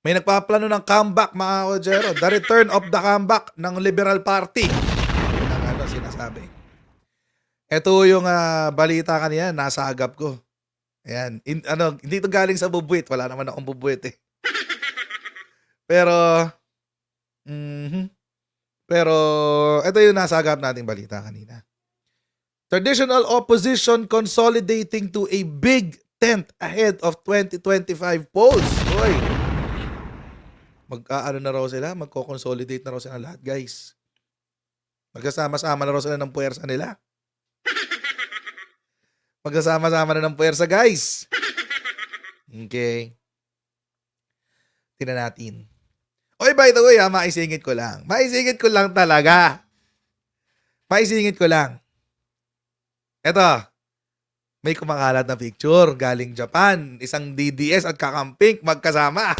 May nagpaplano ng comeback, mga Kojero. The return of the comeback ng Liberal Party. Ang sinasabi. Ito yung balita kanina, nasa agap ko. Ayan. Hindi ito galing sa bubuit. Wala naman akong bubuit eh. Pero, pero, ito yung nasa agap nating balita kanina. Traditional opposition consolidating to a big tent ahead of 2025 polls. Hoy. Mag-aano na raw sila, magko-consolidate na raw sila lahat, guys. Magkasama-sama na raw sila ng puwersa nila. Magkasama-sama na ng puwersa, guys. Okay. Tingnan natin. Oy, by the way, maisingit ko lang. Maisingit ko lang talaga. Maisingit ko lang. Eto, may kumakalat na picture galing Japan. Isang DDS at kakamping magkasama.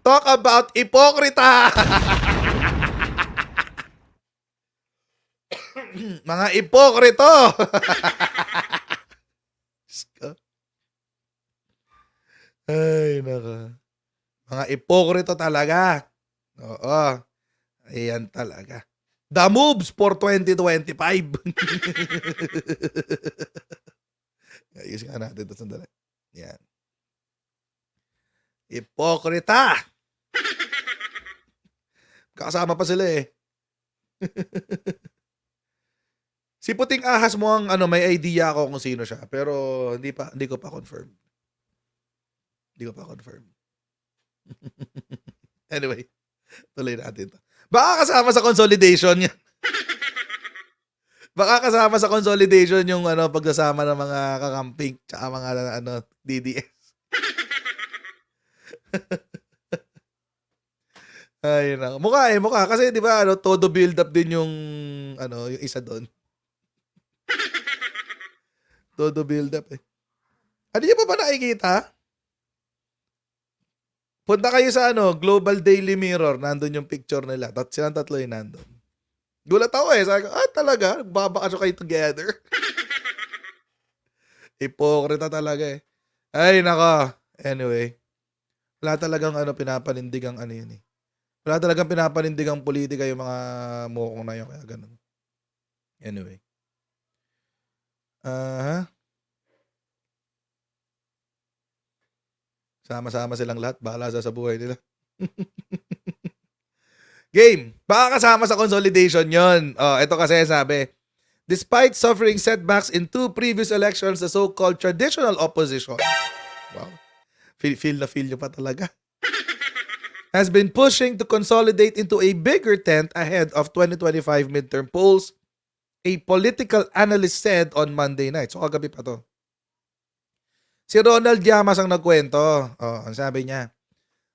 Talk about ipokrita! Mga ipokrito! Ay, naka. Mga ipokrito talaga. Oo. Ayan talaga. The moves for 2025. Ayusin nga natin ito sandali. Yan. Ipokrita! Kasama pa sila eh. Si Puting Ahas mo ang may idea ako kung sino siya, pero hindi ko pa confirm. Hindi ko pa confirm. Anyway, tuloy natin to. Baka kasama sa consolidation yan. Baka kasama sa consolidation yung pagsasama ng mga kakamping tsaka mga DDS. Ay, nako. Mukha kasi 'di ba todo build up din yung yung isa doon. Todo build up eh. Ano niyo pa ba nakikita? Punta kayo sa Global Daily Mirror, nandun yung picture nila. Silang tatlo yung nandun. Gulat ako eh. Sabi ko, talaga? Nagbabakasyon kayo together? Hipokrita talaga eh. Ay, nako. Anyway. Wala talagang pinapanindigang yun eh. Wala talagang pinapanindigang politika yung mga mukong na yun. Kaya ganun. Anyway. Sama-sama silang lahat. Bahala sa buhay nila. Game. Baka kasama sa consolidation yon. Ito kasi sabi, despite suffering setbacks in 2 previous elections, the so-called traditional opposition, wow, feel nyo pa talaga, has been pushing to consolidate into a bigger tent ahead of 2025 midterm polls, a political analyst said on Monday night. So kagabi pa to. Si Ronald Llamas ang nagkwento. Ang sabi niya,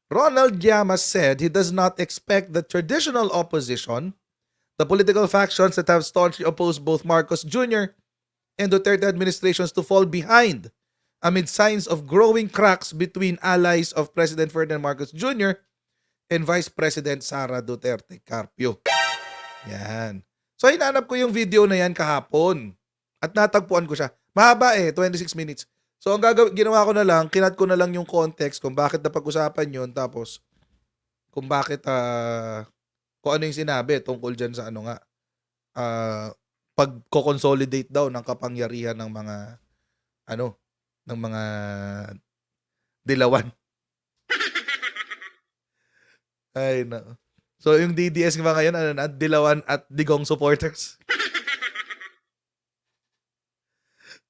Ronald Llamas said he does not expect the traditional opposition, the political factions that have staunchly opposed both Marcos Jr. and Duterte administrations, to fall behind amid signs of growing cracks between allies of President Ferdinand Marcos Jr. and Vice President Sara Duterte Carpio. Yan. So hinanap ko yung video na yan kahapon at natagpuan ko siya. Mahaba 26 minutes. So ang ginawa ko na lang, kinat ko na lang yung context kung bakit napag-usapan yun, tapos kung bakit kung ano yung sinabi tungkol dyan sa pag-consolidate daw ng kapangyarihan ng mga ng mga dilawan. Ay no. So yung DDS ba ngayon dilawan at digong supporters.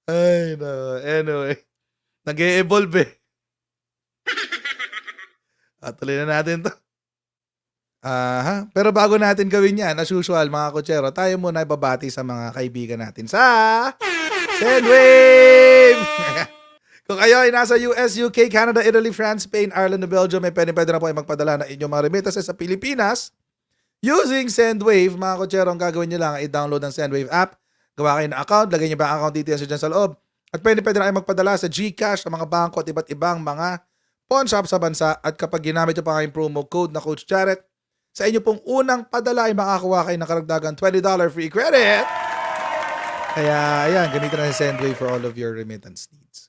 Ay, no. Anyway. Nag-e-evolve eh. Tuloy na natin to. Pero bago natin gawin yan, as usual, mga kotsero, tayo muna ibabati sa mga kaibigan natin sa Sendwave! Kung kayo ay nasa US, UK, Canada, Italy, France, Spain, Ireland, Belgium, may pwede na po ay magpadala ng inyong mga remittances sa Pilipinas using Sendwave. Mga kotsero, ang gagawin nyo lang ay i-download ang Sendwave app. Gawa kayo ng account, lagay nyo ba ang account details dyan sa loob. At pwede na kayo magpadala sa GCash, sa mga bangko at iba't ibang mga pawn shop sa bansa. At kapag ginamit nyo pa kayong promo code na Coach Jarrett, sa inyo pong unang padala ay makakuha kayo ng karagdagan $20 free credit. Kaya ayan, gamitin na si Sendwave for all of your remittance needs.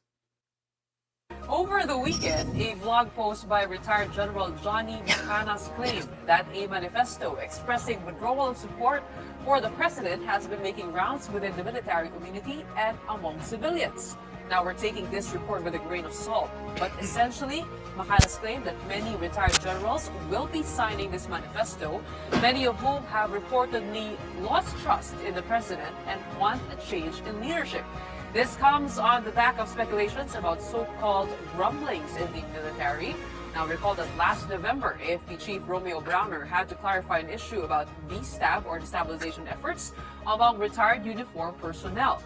Over the weekend, a blog post by retired General Johnny Macanas claimed that a manifesto expressing withdrawal of support for the president has been making rounds within the military community and among civilians. Now, we're taking this report with a grain of salt, but essentially, Macanas claimed that many retired generals will be signing this manifesto, many of whom have reportedly lost trust in the president and want a change in leadership. This comes on the back of speculations about so-called rumblings in the military. Now, recall that last November, AFP Chief Romeo Browner had to clarify an issue about DSTAB or destabilization efforts among retired uniformed personnel.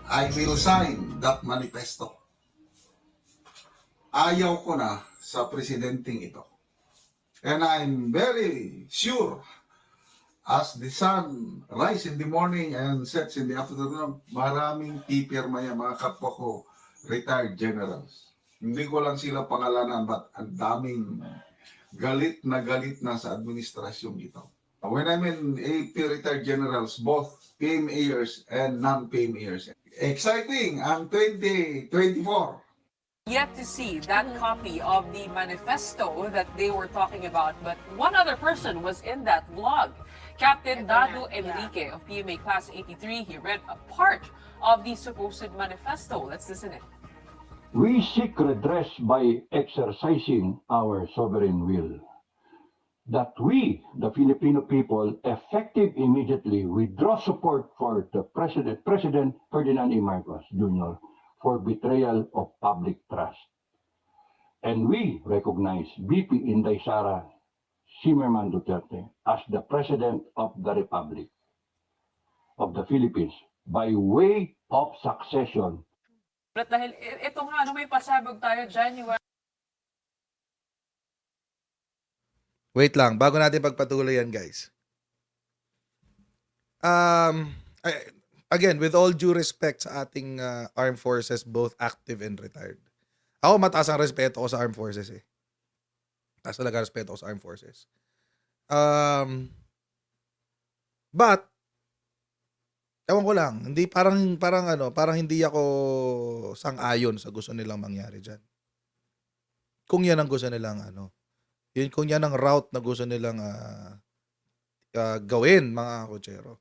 I will sign that manifesto. Ayaw ko na sa presidenteng ito. And I'm very sure as the sun rises in the morning and sets in the afternoon, maraming pipirma yan, mga kapwa ko, retired generals. Hindi ko lang sila pangalanan, but ang daming galit na sa administrasyong ito. When I mean AP retired generals, both PMAers and non-PMAers. Exciting ang 2024. Yet to see that copy of the manifesto that they were talking about, but one other person was in that vlog. Captain Dadu Enrique of PMA Class 83, he read a part of the supposed manifesto. Let's listen in. We seek redress by exercising our sovereign will. That we, the Filipino people, effective immediately withdraw support for the President Ferdinand E. Marcos Jr. for betrayal of public trust. And we recognize BP Inday Sara Zimmerman Duterte as the President of the Republic of the Philippines by way of succession. But dahil ito nga, may pasabog tayo January. Wait lang, bago natin pagpatuloy yan, guys. Again, with all due respect sa ating armed forces, both active and retired. Ako, mataas ang respeto ko sa armed forces eh. Mataas talaga respeto ko sa armed forces. But, ewan ko lang, hindi parang hindi ako sang-ayon sa gusto nilang mangyari dyan. Kung yan ang gusto nilang kung yan ang route na gusto nilang gawin, mga kotsero.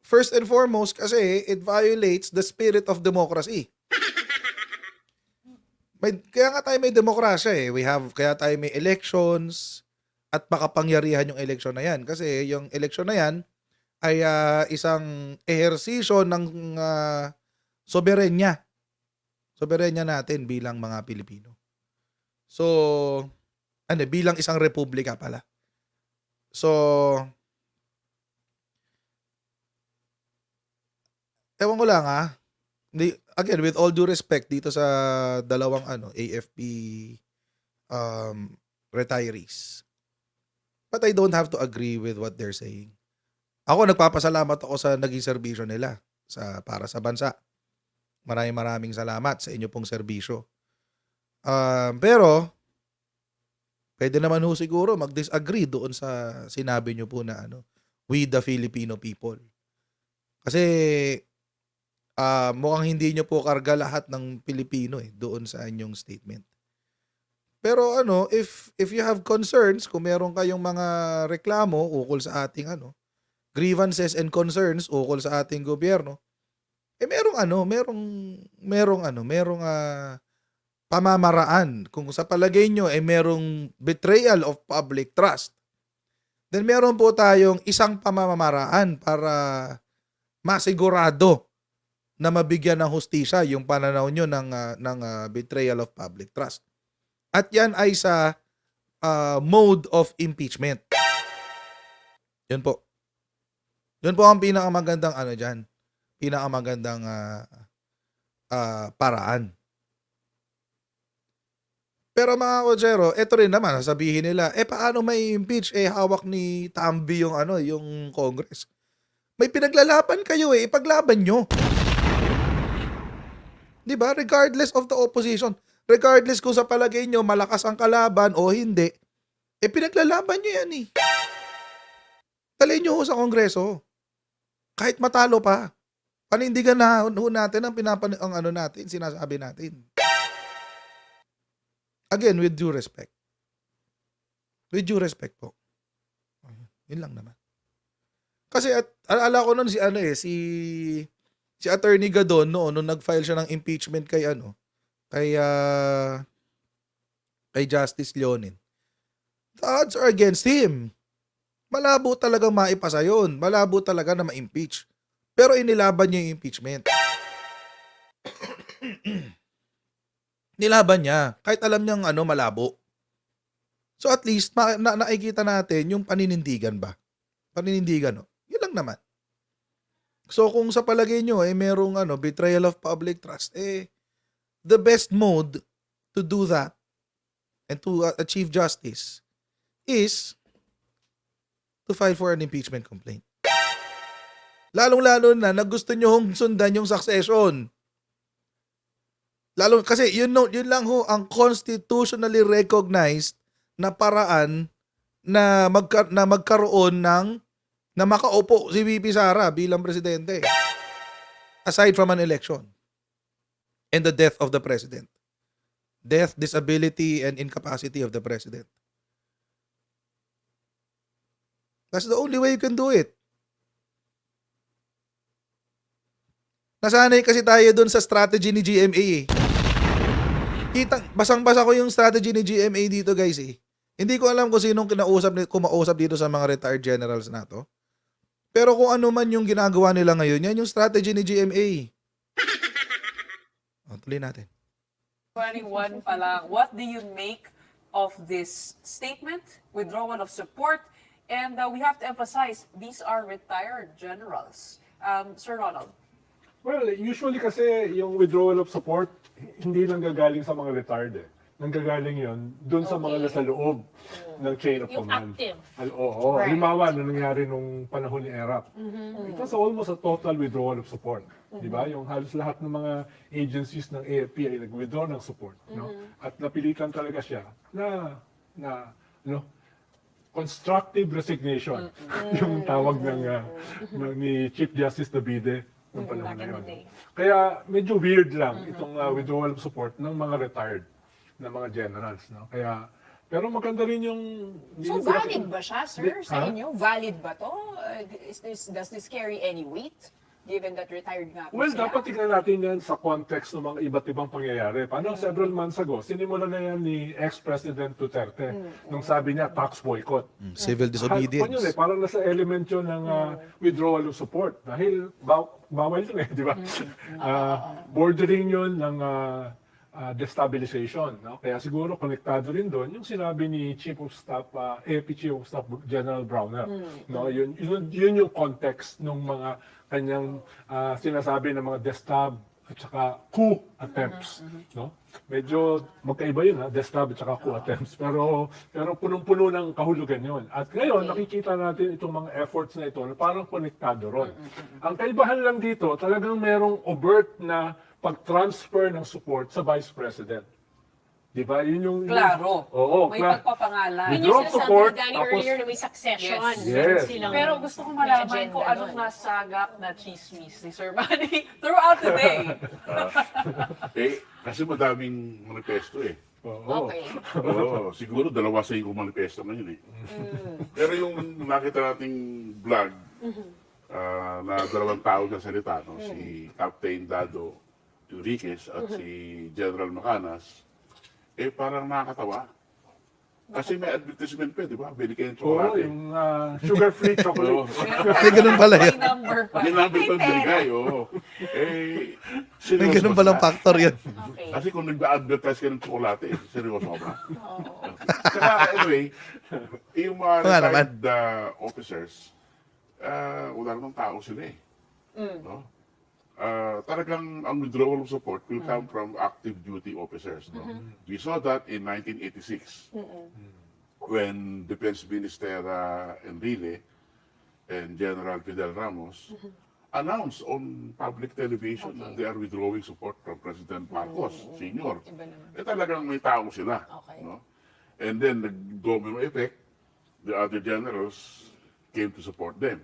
First and foremost, kasi it violates the spirit of democracy. Kaya nga tayo may demokrasya eh. Kaya tayo may elections at makapangyarihan yung election na yan. Kasi yung election na yan ay isang ehersisyo ng soberenya. Soberenya natin bilang mga Pilipino. So, bilang isang republika pala. So, ewan ko lang again, with all due respect dito sa dalawang AFP retirees. But I don't have to agree with what they're saying. Ako, nagpapasalamat ako sa naging serbisyo nila para sa bansa. Maraming salamat sa inyo pong serbisyo. Pero, pwede naman ho siguro mag-disagree doon sa sinabi nyo po na we the Filipino people. Kasi mukhang hindi nyo po karga lahat ng Pilipino doon sa inyong statement. Pero if you have concerns, kung meron kayong mga reklamo ukol sa ating grievances and concerns ukol sa ating gobyerno, merong pamamaraan. Kung sa palagay nyo merong betrayal of public trust, then meron po tayong isang pamamaraan para masigurado na mabigyan ng hustisya yung pananaw nyo ng betrayal of public trust. At yan ay sa mode of impeachment. Yun po. Yun po ang pinakamagandang dyan. Pinakamagandang paraan. Pero mga kotsero, eto rin naman, sabihin nila, paano may impeach? Hawak ni Tambi yung Congress. May pinaglalaban kayo ipaglaban nyo. Diba? Regardless of the opposition. Regardless kung sa palagay nyo malakas ang kalaban o hindi, pinaglalaban nyo yan Talin nyo sa Kongreso. Kahit matalo pa. Panindigan na natin ang natin, sinasabi natin. Again, with due respect. With due respect po. Yun lang naman. Kasi alala ko nun si Attorney Gadon nung nag-file siya ng impeachment kay kay Justice Leonin. The odds are against him. Malabo talaga maipasa yun. Malabo talaga na ma-impeach. Pero inilaban niya yung impeachment. Nilaban niya. Kahit alam niyang malabo. So at least, nakikita natin yung paninindigan ba? Paninindigan, no? Yun lang naman. So kung sa palagay nyo, merong betrayal of public trust, the best mode to do that and to achieve justice is to file for an impeachment complaint. Lalong-lalo na gusto nyo hong sundan yung succession. Lalo kasi yun lang ho ang constitutionally recognized na paraan na magkaroon na makaupo si VP Sara bilang presidente. Aside from an election and the death of the president. Death, disability, and incapacity of the president. That's the only way you can do it. Nasanay kasi tayo dun sa strategy ni GMA eh. Basang-basa ko yung strategy ni GMA dito guys eh. Hindi ko alam kung sinong kumausap dito sa mga retired generals na to. Pero kung ano man yung ginagawa nila ngayon, yan yung strategy ni GMA. Tuloy natin. 21 pa lang. What do you make of this statement, withdrawal of support? And we have to emphasize, these are retired generals. Sir Ronald. Well, usually kasi yung withdrawal of support, hindi lang gagaling sa mga retired eh. Nanggagaling yun dun sa mga nasa loob ng chain of Yung command. active. Oo. Right. Halimbawa, na nangyari nung panahon ni ERAP. It was almost a total withdrawal of support. Di ba? Yung halos lahat ng mga agencies ng AFP ay nag-withdraw ng support. No? At napilitan talaga siya na constructive resignation. Yung tawag ni Chief Justice Davide nung panahon na yun. Kaya medyo weird lang itong withdrawal of support ng mga retired na mga generals. No? Kaya, pero maganda rin yung... So valid ba siya, sir, sa Ha? inyo? Valid ba to? Does this carry any weight? Given that retired nga po Well, sila? dapat tignan natin yan sa context ng mga iba't ibang pangyayari. Paano several months ago, sinimulan na yan ni ex-President Duterte nung sabi niya tax boycott. Civil disobedience. Yun parang nasa element yun ng withdrawal of support. Dahil bawal yun di ba? Bordering yun ng destabilization. No? Kaya siguro konektado rin doon yung sinabi ni Chief of Staff, AFP Chief of Staff General Browner. No? Yun yung context ng mga kanyang sinasabi ng mga destab at saka coup attempts. No? Medyo magkaiba yun, destab at saka coup attempts. Pero punong-puno ng kahulugan yun. At ngayon, nakikita natin itong mga efforts na ito na parang konektado ron. Ang kaibahan lang dito, talagang merong overt na pag-transfer ng support sa Vice President. Di ba? Yun yung... Klaro. Oo. May pagpapangalan. Yun Withdraw yung support, sinasabi ni Danny tapos- earlier na may succession. Yes. Yes. Meron silang Pero gusto ko may malaman agenda kung anong doon. nasagap na chismis ni Sir Manny throughout the day. Kasi madaming manifesto eh. Oo. Okay. Oo, siguro dalawa sa yung manifesto ngayon eh. Pero yung nakita nating vlog, na dalawang tao na salita, no? Si Captain Dado Enriquez at si General Macanas, parang nakakatawa. Kasi may advertisement pa, di ba? Bili kayo ng Oo, tsokolate. yung sugar-free chocolate. May ganun pala May yun. number pa. May number pa binigay, oo. May ganun palang factor yan. Okay. Kasi kung nag-advertise ka ng tsokolate, seryoso ka. Saka anyway, yung mga Oo nga naman. retired officers, wala namang tao sila eh. No? Talagang ang withdrawal of support will come from active duty officers. No? We saw that in 1986 when Defense Minister Enrile and General Fidel Ramos announced on public television that they are withdrawing support from President Marcos Sr. Iba naman. Talagang may tao sila. Okay. No? And then, nag-domino effect, the other generals came to support them.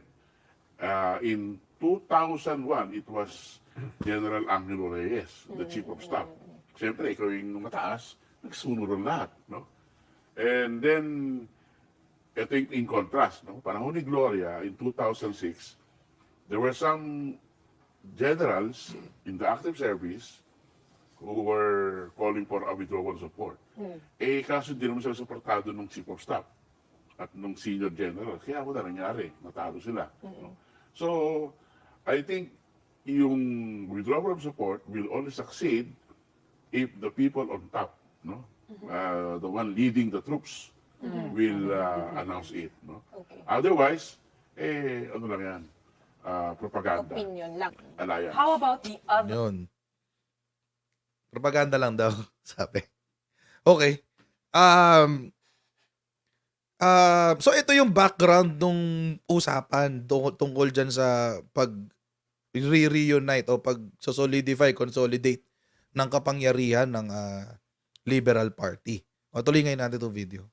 In 2001, it was General Angelo Reyes, the Chief of Staff. Siyempre, ikaw yung mataas, nagsunuran lahat, no? And then, ito yung in contrast, no? Panahon ni Gloria, in 2006, there were some generals in the active service who were calling for a withdrawal support. Eh, kaso di naman sila supportado ng Chief of Staff at nung Senior General. Kaya wala nangyari. Natalo sila. No? So, I think yung withdrawal of support will only succeed if the people on top, no, the one leading the troops, will announce it. No? Okay. Otherwise, ano lang yan, propaganda, Opinion lang. alliance. How about the other? Yun. Propaganda lang daw, sabi. Okay. So ito yung background nung usapan tungkol dyan sa pag re-reunite o pag solidify, consolidate ng kapangyarihan ng Liberal Party. O tuloy ngayon natin itong video.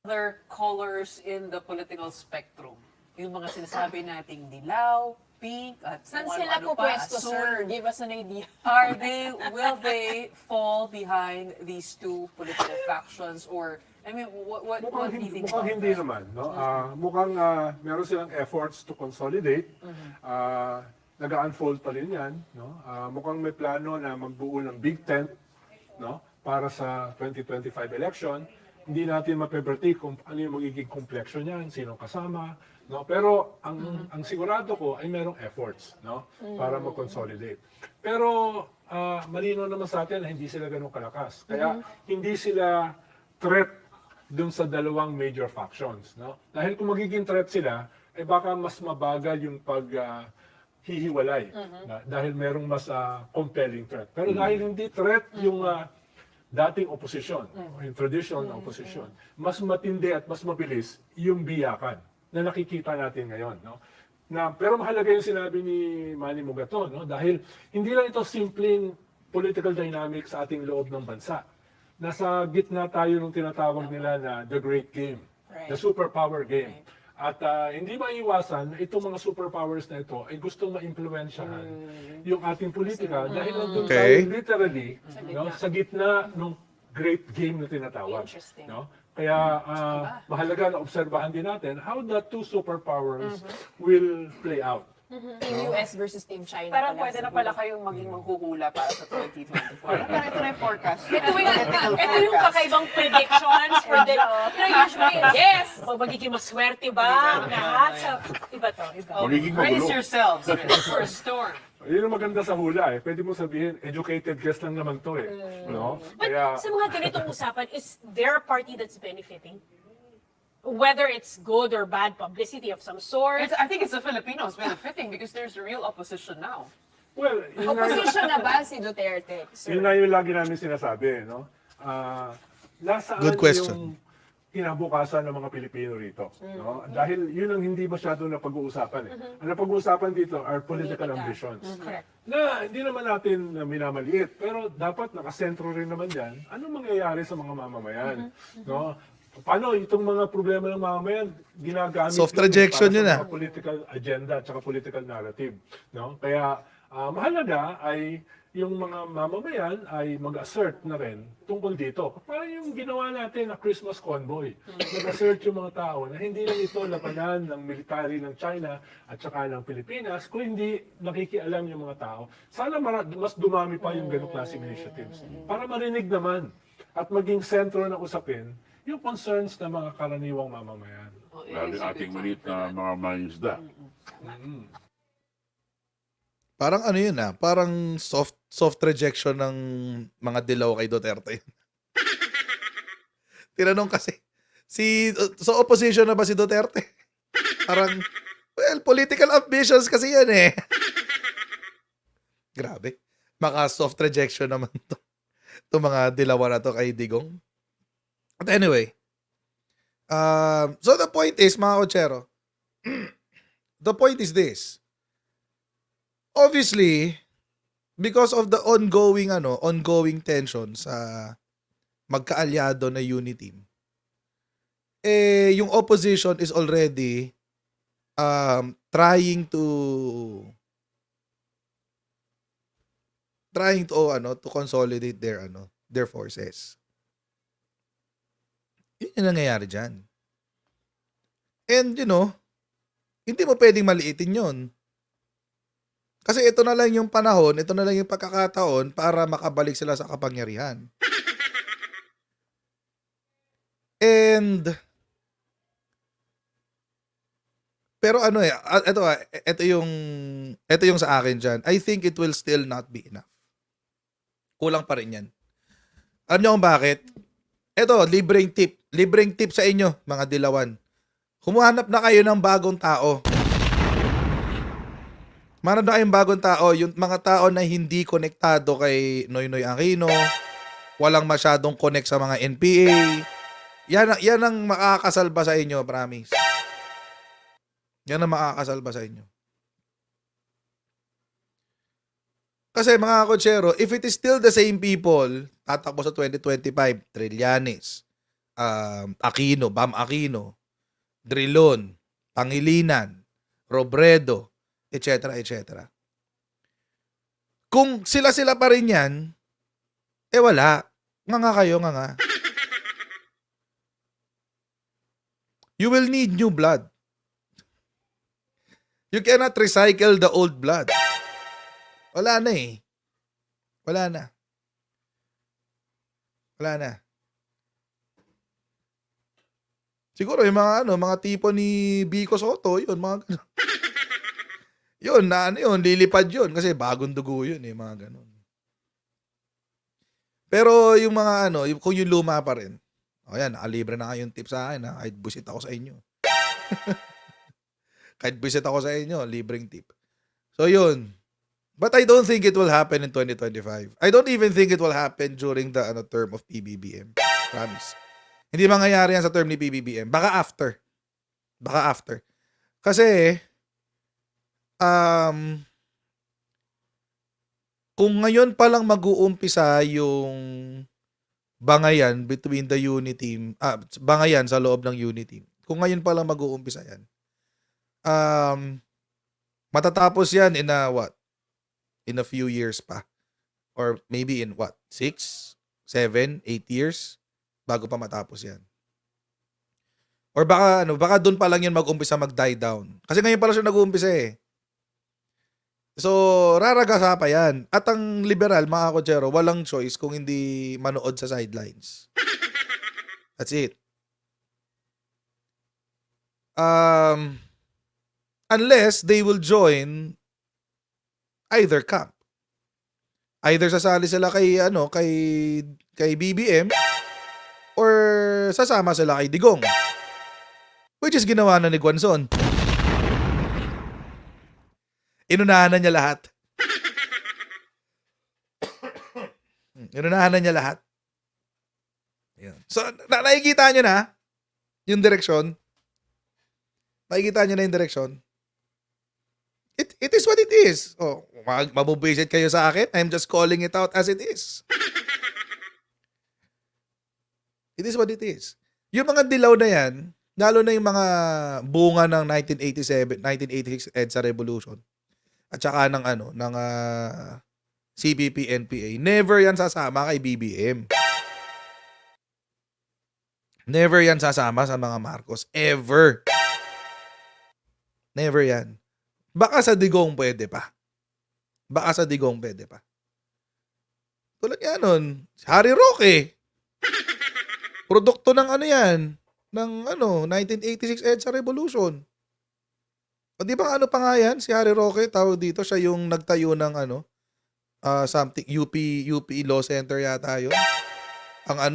Other colors in the political spectrum. Yung mga sinasabi nating dilaw, pink, at Saan kung sila ano-ano po pa, pwesto, asul. sir? Give us an idea. Will they fall behind these two political factions, or I mean, what do you think? Mukhang hindi naman, no? Mukhang meron silang efforts to consolidate. Nag-unfold pa rin yan, no? Mukhang may plano na magbuo ng big tent, no? Para sa 2025 election. Hindi natin mape-predict kung ano yung magiging complexion niyan, sino kasama, no? Pero ang sigurado ko ay merong efforts, no? Para mag-consolidate. Pero malino naman sa atin na hindi sila ganun kalakas. Kaya hindi sila threat dun sa dalawang major factions, no? Dahil kung magiging threat sila, ay baka mas mabagal yung hihiwalay dahil merong mas compelling threat. Pero dahil hindi threat yung dating opposition, yung traditional na opposition, mas matindi at mas mabilis yung biyakan na nakikita natin ngayon, no? Pero mahalaga yung sinabi ni Manny Mugato, no? Dahil hindi lang ito simpleng political dynamics sa ating loob ng bansa. Nasa gitna tayo ng tinatawag nila na the great game, the superpower game. At hindi maiwasan na itong mga superpowers na ito ay gustong ma-impluwensyahan yung ating politika dahil nandun tayo Okay. literally no, sa gitna ng great game na tinatawag. Interesting. No? Kaya mahalaga na obserbahan din natin how the two superpowers will play out. Team US versus Team China. Parang pala pwede na siguro. pala kayong maging manghuhula para sa 2024. Parang ito na yung forecast. Ito yung kakaibang predictions. Usually, yes! O magiging maswerte ba? Lahat sa... Iba to, iba. Magiging Brace magulo. yourselves for a storm. Yun ang maganda sa hula eh. Pwede mo sabihin, educated guess lang naman to eh. No? But Kaya, sa mga ganitong usapan, is there a party that's benefiting? Whether it's good or bad publicity of some sort? I think it's the Filipinos benefiting because there's a real opposition now. well, yun na, Opposition na ba si Duterte, sir? yun na yung lagi namin sinasabi. No? Nasaan Good question. yung kinabukasan ng mga Pilipino rito? No? Dahil yun ang hindi masyado na pag-uusapan eh. Ang napag-uusapan dito are political ambitions. Correct. Na hindi naman natin minamaliit, pero dapat nakasentro rin naman yan. Anong mangyayari sa mga mamamayan? No? Paano itong mga problema ng mamamayan ginagamit Soft lang rejection para yun, sa mga political agenda at saka political narrative, no? Kaya mahalaga ay yung mga mamamayan ay mag-assert na rin tungkol dito. Parang yung ginawa natin na Christmas convoy. Mag-assert yung mga tao na hindi lang ito labanan ng military ng China at saka ng Pilipinas, kung hindi nakikialam yung mga tao. Sana mas dumami pa yung ganong klaseng initiatives para marinig naman at maging sentro ng usapin yung concerns ng mga karaniwang mamamayan. Lalo yung ating maliit na mga mangisda. Parang ano yun parang soft rejection ng mga dilaw kay Duterte. Tinanong kasi, sa opposition na ba si Duterte? Parang, well, political ambitions kasi yan eh. Grabe. Maka soft rejection naman to mga dilawan na to kay Digong. But anyway, so the point is, mga kotsero, the point is this. Obviously, because of the ongoing tension sa magkaalyado na unity team, yung opposition is already trying to consolidate their forces. Yun yung nangyayari dyan. And hindi mo pwedeng maliitin yun. Kasi ito na lang yung panahon, ito na lang yung pagkakataon para makabalik sila sa kapangyarihan. And, pero ito yung sa akin dyan. I think it will still not be enough. Kulang pa rin yan. Alam niyo kung bakit? Ito, libreng tip. Libreng tip sa inyo, mga dilawan. Humuhanap na kayo ng bagong tao. Manap na kayong bagong tao, yung mga tao na hindi konektado kay Noynoy Aquino, walang masyadong connect sa mga NPA. Yan ang makakasalba sa inyo, promise. Yan ang makakasalba sa inyo. Kasi mga kotsero, if it is still the same people, tatakbo sa 2025, Trillanes, Aquino, Bam Aquino, Drilon, Pangilinan, Robredo, etc. etc. Kung sila-sila pa rin yan, wala. Nga kayo, nga. You will need new blood. You cannot recycle the old blood. Wala na eh. Wala na. Wala na. Siguro yung mga tipo ni Vico Soto, yun, mga ganun. Yun, lilipad yun. Kasi bagong dugo yun eh, mga ganun. Pero yung mga kung yung luma pa rin, yan, nakalibre na kayong tip sa akin, kahit busit ako sa inyo. Kahit busit ako sa inyo, libreng tip. So yun. But I don't think it will happen in 2025. I don't even think it will happen during the term of PBBM. Promise. Hindi mangyayari yan sa term ni PBBM. Baka after. Kasi, kung ngayon pa lang mag-uumpisa yung bangayan between the unity team, bangayan sa loob ng unity team. Kung ngayon pa lang mag-uumpisa yan, matatapos yan in a few years pa. Or maybe in 6, 7, 8 years bago pa matapos yan. Or baka doon pa lang yun mag-umpisa mag-die down. Kasi ngayon pa lang siya nag-uumpisa eh. So, raragasa pa yan. At ang liberal, mga kotsero, walang choice kung hindi manood sa sidelines. That's it. Unless they will join either camp. Either sasali sila kay BBM or sasama sila kay Digong. Which is ginawa na ni Guanzon. Inunahan na niya lahat. Yan. So, nakikita niyo na yung direksyon. Nakikita niyo na yung direksyon. It is what it is. Oh, mabubisit kayo sa akin. I'm just calling it out as it is. It is what it is. Yung mga dilaw na yan, lalo na yung mga bunga ng 1986 EDSA Revolution, at saka ng CPP, NPA, never yan sasama kay BBM. Never yan sasama sa mga Marcos. Ever. Never yan. Baka sa Digong pwede pa. Tulad yan nun, Harry Roque. Produkto ng yan, ng 1986 EDSA Revolution. O di ba pa nga yan? Si Harry Roque, tawag dito, siya yung nagtayo ng something, UP Law Center yata yun.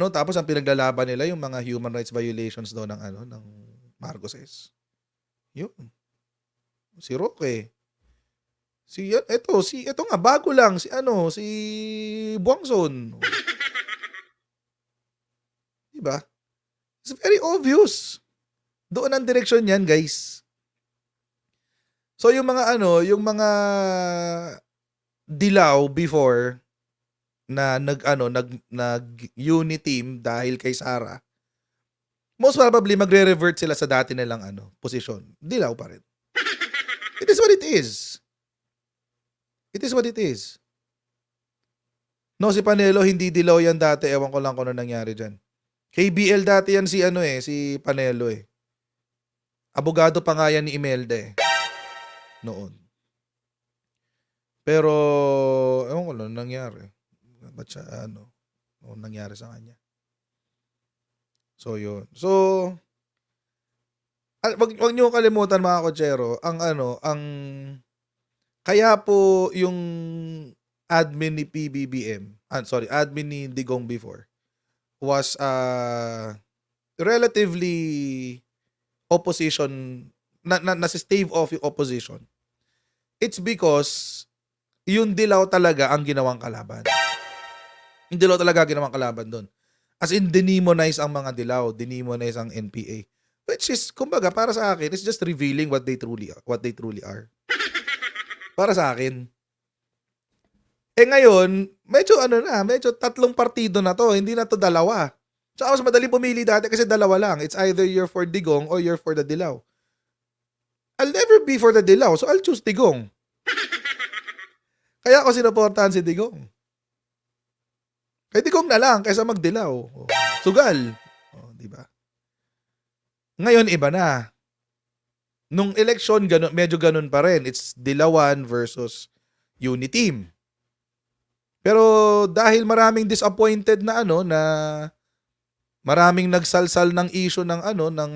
Tapos ang pinaglalaban nila yung mga human rights violations daw ng Marcoses. Yun. Si Roque. Ito nga, bago lang, si Buangson. Diba? It's very obvious. Doon ang direksyon yan, guys. So yung mga dilaw before na nag-unity team dahil kay Sara, most probably magre-revert sila sa dati nilang posisyon. Dilaw pa rin. It is what it is. It is what it is. No, si Panelo hindi dilaw yan dati. Ewan ko lang kung ano nangyari dyan. KBL dati yan si ano eh, si Panelo eh. Abogado pa nga yan ni Imelda eh. Noon. Pero, ewan ko lang nangyari. Ba't siya, nangyari sa kanya. So, yun. So, wag niyo kalimutan mga kotsero, ang kaya po yung admin ni PBBM, admin ni Digong before, was relatively opposition, nasa stave off yung opposition. It's because yung Dilaw talaga ang ginawang kalaban. Yung Dilaw talaga ginawang kalaban doon. As in, demonize ang mga Dilaw, demonize ang NPA. Which is, kumbaga, para sa akin, it's just revealing what they truly are. Para sa akin. Ngayon, medyo 3 partido na to, hindi na to 2. Tsaka mas madali pumili dati kasi 2 lang. It's either you're for Digong or you're for the Dilaw. I'll never be for the Dilaw, so I'll choose Digong. Kaya ako sinuportahan si Digong. Kay Digong na lang kaysa magdilaw. Sugal. Di ba? Ngayon, iba na. Nung election, medyo ganun pa rin. It's Dilawan versus Uniteam. Pero dahil maraming disappointed na na maraming nagsalsal ng issue ng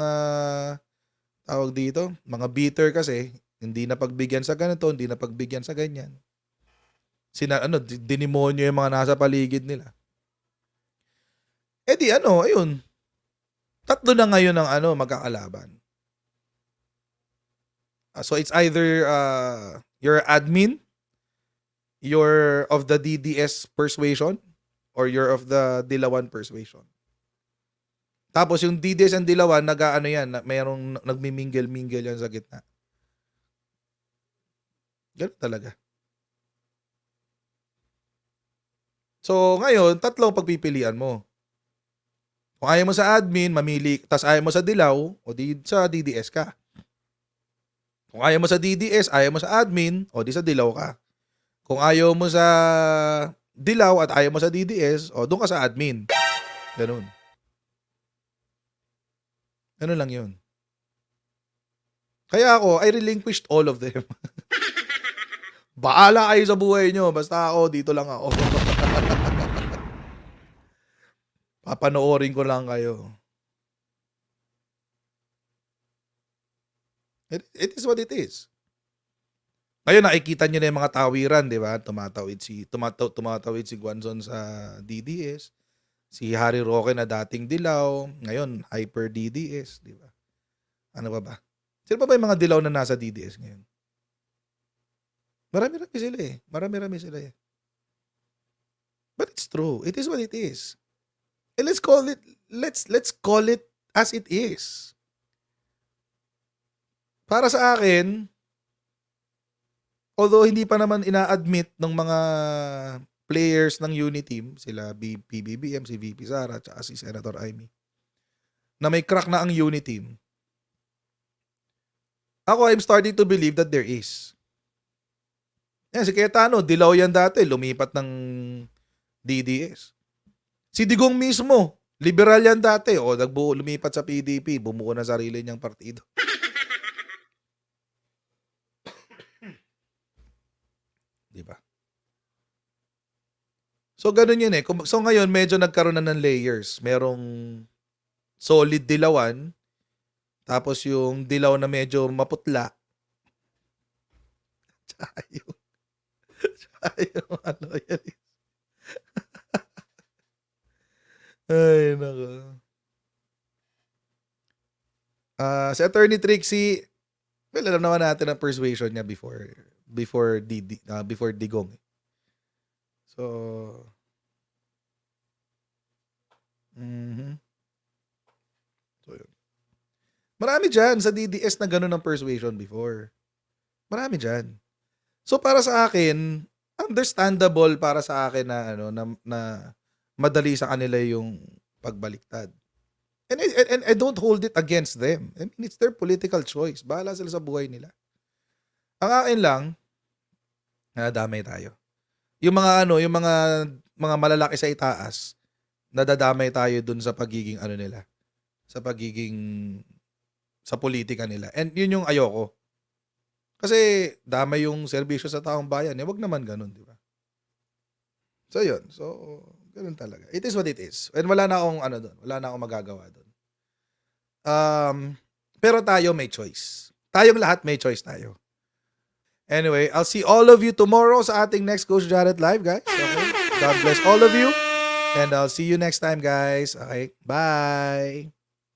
tawag dito, mga bitter kasi, hindi na pagbigyan sa ganito, hindi na pagbigyan sa ganyan. Dinimonyo yung mga nasa paligid nila. Ayun. 3 na ngayon ang magkakalaban. So it's either you're admin, you're of the DDS persuasion, or you're of the Dilawan persuasion. Tapos yung DDS and Dilawan, mayroong nagmimingle-mingle yan sa gitna. Ganun talaga. So ngayon, 3 pagpipilian mo. Kung ayaw mo sa admin, mamili, tas ayaw mo sa Dilaw, o sa DDS ka. Kung ayaw mo sa DDS, ayaw mo sa admin, o di sa Dilaw ka. Kung ayaw mo sa Dilaw at ayaw mo sa DDS, o doon ka sa admin. Ganun. Ganun lang yun. Kaya ako, I relinquished all of them. Baala kayo sa buhay nyo, basta ako, dito lang ako. Papanoorin ko lang kayo. It is what it is. Ngayon nakikita niyo na yung mga tawiran, di ba? Tumatawid si Guanzon sa DDS. Si Harry Roque na dating Dilaw, ngayon hyper DDS, di ba? Ano ba? Sino pa ba yung mga Dilaw na nasa DDS ngayon? Marami-rami sila eh. But it's true. It is what it is. And let's call it as it is. Para sa akin, although hindi pa naman ina-admit ng mga players ng Uniteam, sila PBBM, si VP Sara, at si Senator Amy, na may crack na ang Uniteam, I'm starting to believe that there is. Si Cayetano, Dilaw yan dati, lumipat ng DDS. Si Digong mismo, liberal yan dati, lumipat sa PDP, bumuo na sarili niyang partido. Diba? So, ganun yun eh. So, ngayon, medyo nagkaroon na ng layers. Merong solid Dilawan, tapos yung Dilaw na medyo maputla, tsaka yung yan. Ay, nako. Si Attorney Trixie, alam naman natin ang persuasion niya before Digong. So, So, yun. Marami dyan sa DDS na ganun ang persuasion before. Marami dyan. So, para sa akin, understandable para sa akin na madali sa kanila yung pagbaliktad. And I don't hold it against them. I mean, it's their political choice. Bahala sila sa buhay nila. Ang akin lang, nadamay tayo. Yung mga malalaki sa itaas nadadamay tayo dun sa pagiging ano nila, sa pagiging sa politika nila. And yun yung ayoko. Kasi damay yung serbisyo sa taong bayan. Wag naman ganun, di ba? So yun. So, ganun talaga. It is what it is. And wala na akong ano doon. Wala na akong magagawa doon. Pero tayo may choice. Tayong lahat may choice tayo. Anyway, I'll see all of you tomorrow sa ating next Coach Jared Live, guys. Okay? God bless all of you. And I'll see you next time, guys. Okay? Bye!